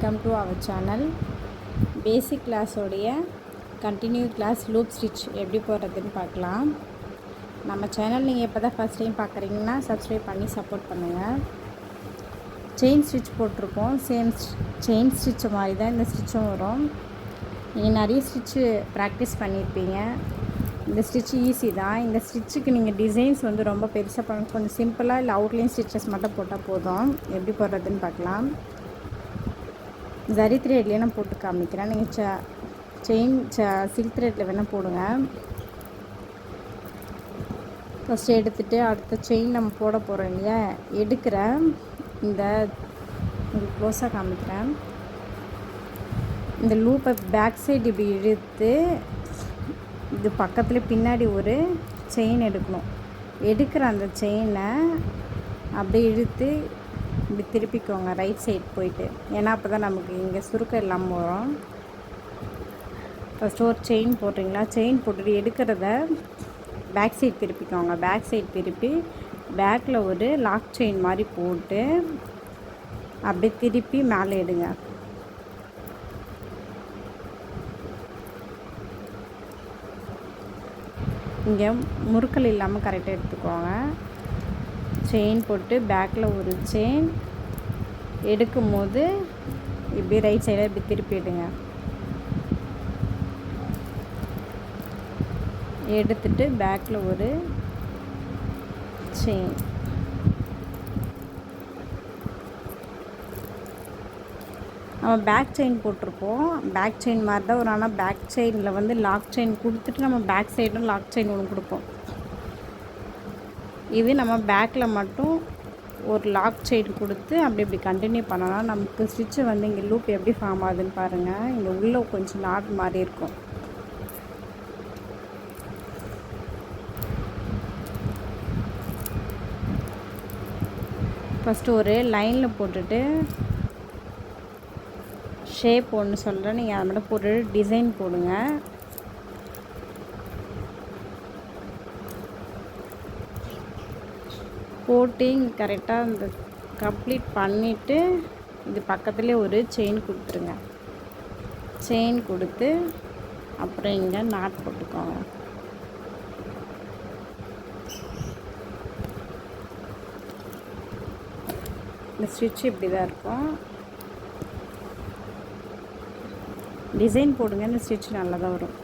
Welcome to our channel. Basic கிளாஸோடைய continue class loop stitch எப்படி போடுறதுன்னு பார்க்கலாம். நம்ம சேனல் நீங்கள் இப்போ தான் ஃபஸ்ட் டைம் பார்க்குறீங்கன்னா சப்ஸ்கிரைப் பண்ணி சப்போர்ட் பண்ணுங்கள். செயின் ஸ்டிச் போட்டிருக்கோம். சேம் செயின் ஸ்டிச் மாதிரி தான் இந்த ஸ்டிச்சும் வரும். நீங்கள் நிறைய ஸ்டிச்சு ப்ராக்டிஸ் பண்ணியிருப்பீங்க. இந்த ஸ்டிச் ஈஸி தான். இந்த ஸ்டிச்சுக்கு நீங்கள் டிசைன்ஸ் ரொம்ப பெருசாக பண்ண கொஞ்சம் சிம்பிளாக இல்லை அவுட்லைன் ஸ்டிச்சஸ் மட்டும் போட்டால் போதும். எப்படி போடுறதுன்னு பார்க்கலாம். ஜரி த்ரெட்லேயே நான் போட்டு காமிக்கிறேன். நீங்கள் செயின் சில்க் த்ரெட்டில் வேணால் போடுங்க. ஃபஸ்ட்டு எடுத்துகிட்டு அடுத்த செயின் நம்ம போட போகிறோம் இல்லையா, எடுக்கிறேன். இந்த உங்களுக்கு க்ளோஸாக காமிக்கிறேன். இந்த லூப்பை பேக் சைடு இப்படி இழுத்து இது பக்கத்தில் பின்னாடி ஒரு செயின் எடுக்கணும். எடுக்கிற அந்த செயினை அப்படியே இழுத்து இப்படி திருப்பிக்கோங்க ரைட் சைடு போயிட்டு. ஏன்னா அப்போ தான் நமக்கு இங்கே சுருக்கம் இல்லாமல் வரும். ஃபஸ்ட்டு ஒரு செயின் போடுறீங்களா, செயின் போட்டுட்டு எடுக்கிறத பேக் சைடு திருப்பிக்கோங்க. பேக் சைடு திருப்பி பேக்கில் ஒரு லாக் செயின் மாதிரி போட்டு அப்படியே திருப்பி மேலே எடுங்க. இங்கே முறுக்கல் இல்லாமல் கரெக்டாக எடுத்துக்கோங்க. செயின் போட்டு பேக்கில் ஒரு செயின் எடுக்கும் போது இப்படி ரைட் சைடாக இப்படி திருப்பிடுங்க. எடுத்துட்டு பேக்கில் ஒரு செயின் நம்ம பேக் செயின் போட்டிருப்போம். பேக் செயின் மாதிரி தான் ஒரு, ஆனால் பேக் செயினில் லாக் செயின் கொடுத்துட்டு நம்ம பேக் சைடும் லாக் செயின் ஒன்று கொடுப்போம். இது நம்ம பேக்கில் மட்டும் ஒரு லாக் செயின் கொடுத்து அப்படி இப்படி கண்டினியூ பண்ணலாம். நமக்கு ஸ்டிச்சு இங்கே லூப் எப்படி ஃபார்ம் ஆகுதுன்னு பாருங்கள். இங்கே உள்ளே கொஞ்சம் நாட் மாதிரி இருக்கும். ஃபஸ்ட்டு ஒரு லைனில் போட்டுட்டு ஷேப் ஒன்று சொல்கிறேன், நீங்கள் அதை மட்டும் போட்டுட்டு டிசைன் போடுங்க. போட்டு இங்கே கரெக்டாக இந்த கம்ப்ளீட் பண்ணிவிட்டு இது பக்கத்துலேயே ஒரு செயின் கொடுத்துருங்க. செயின் கொடுத்து அப்புறம் இங்கே நாட் போட்டுக்கோங்க. இந்த ஸ்டிச் இப்படி தான் இருக்கும். டிசைன் போடுங்க, இந்த ஸ்டிச் நல்லா தான் வரும்.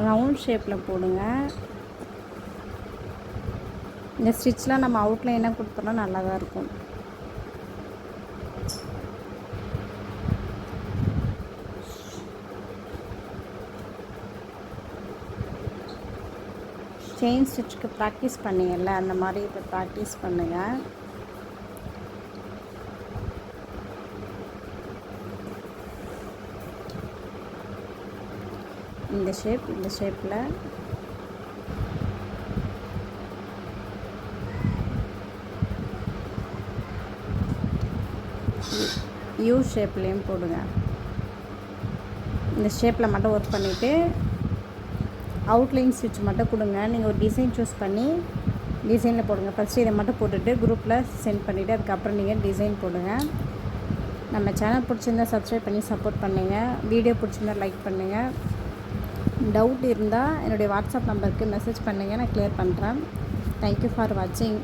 ரவுண்ட் ஷேப்பில் போடுங்க. இந்த ஸ்டிச்லாம் நம்ம அவுட்லைனாக கொடுத்தோம்னா நல்லா தான் இருக்கும். செயின் ஸ்டிச்சுக்கு ப்ராக்டிஸ் பண்ணிங்கல்ல, அந்த மாதிரி இப்போ ப்ராக்டிஸ் பண்ணுங்கள். இந்த ஷேப்பில் யூ ஷேப்லேயும் போடுங்க. இந்த ஷேப்பில் மட்டும் ஒர்க் பண்ணிவிட்டு அவுட்லைன் ஸ்டிச் மட்டும் கொடுங்க. நீங்கள் ஒரு டிசைன் சூஸ் பண்ணி டிசைனில் போடுங்க. ஃபஸ்ட்டு இதை மட்டும் போட்டுட்டு குரூப்பில் சென்ட் பண்ணிவிட்டு அதுக்கப்புறம் நீங்கள் டிசைன் போடுங்க. நம்ம சேனல் பிடிச்சிருந்தால் சப்ஸ்கிரைப் பண்ணி சப்போர்ட் பண்ணுங்கள். வீடியோ பிடிச்சிருந்தால் லைக் பண்ணுங்கள். டவுட் இருந்தால் என்னுடைய வாட்ஸ்அப் நம்பருக்கு மெசேஜ் பண்ணுங்கள், நான் கிளியர் பண்ணுறேன். தேங்க்யூ ஃபார் வாட்சிங்.